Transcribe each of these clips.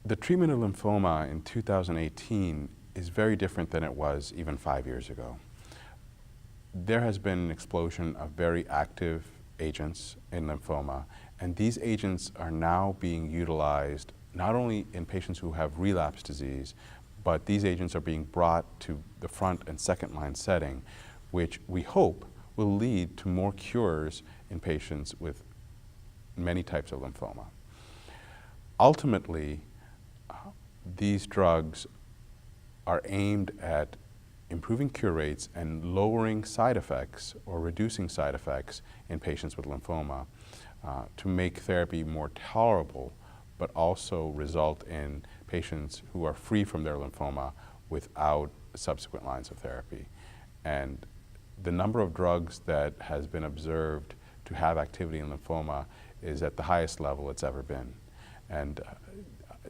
The treatment of lymphoma in 2018 is very different than it was even 5 years ago. There has been an explosion of very active agents in lymphoma, and these agents are now being utilized not only in patients who have relapse disease, but these agents are being brought to the front and second line setting, which we hope will lead to more cures in patients with many types of lymphoma. Ultimately, these drugs are aimed at improving cure rates and lowering side effects or reducing side effects in patients with lymphoma to make therapy more tolerable, but also result in patients who are free from their lymphoma without subsequent lines of therapy. And the number of drugs that has been observed to have activity in lymphoma is at the highest level it's ever been. And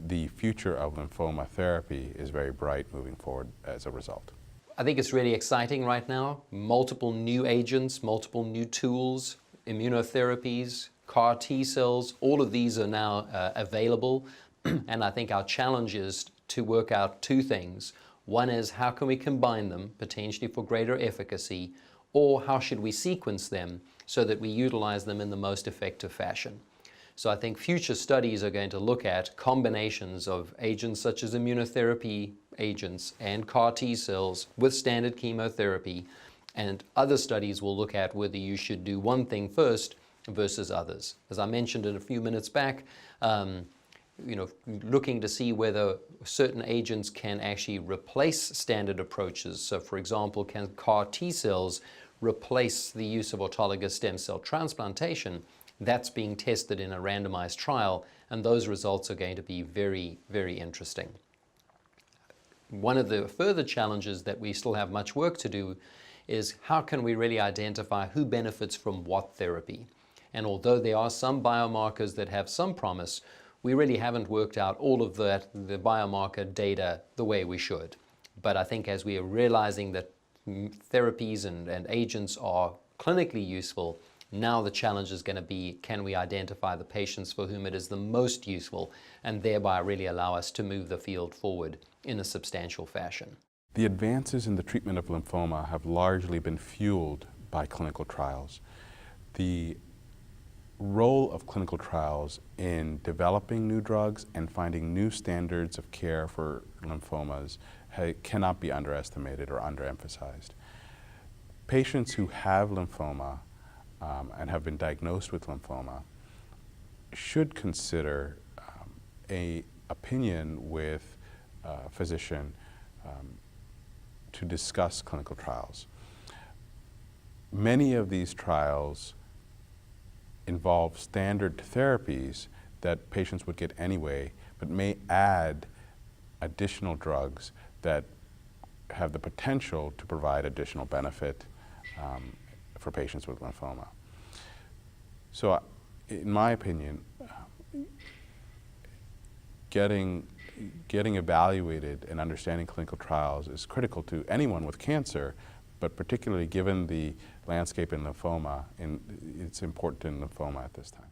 the future of lymphoma therapy is very bright moving forward as a result. I think it's really exciting right now. Multiple new agents, multiple new tools, immunotherapies, CAR T cells, all of these are now available. And I think our challenge is to work out two things. One is how can we combine them potentially for greater efficacy, or how should we sequence them so that we utilize them in the most effective fashion. So I think future studies are going to look at combinations of agents such as immunotherapy agents and CAR T cells with standard chemotherapy, and other studies will look at whether you should do one thing first versus others. As I mentioned a few minutes back, looking to see whether certain agents can actually replace standard approaches. So for example, can CAR T cells replace the use of autologous stem cell transplantation? That's being tested in a randomized trial, and those results are going to be very, very interesting. One of the further challenges that we still have much work to do is how can we really identify who benefits from what therapy? And although there are some biomarkers that have some promise, we really haven't worked out all of the biomarker data the way we should. But I think as we are realizing that therapies and agents are clinically useful, now the challenge is going to be, can we identify the patients for whom it is the most useful and thereby really allow us to move the field forward in a substantial fashion. The advances in the treatment of lymphoma have largely been fueled by clinical trials. The role of clinical trials in developing new drugs and finding new standards of care for lymphomas cannot be underestimated or underemphasized. Patients who have lymphoma and have been diagnosed with lymphoma should consider an opinion with a physician to discuss clinical trials. Many of these trials involve standard therapies that patients would get anyway, but may add additional drugs that have the potential to provide additional benefit for patients with lymphoma. So in my opinion, getting evaluated and understanding clinical trials is critical to anyone with cancer, but particularly given the landscape in lymphoma, it's important in lymphoma at this time.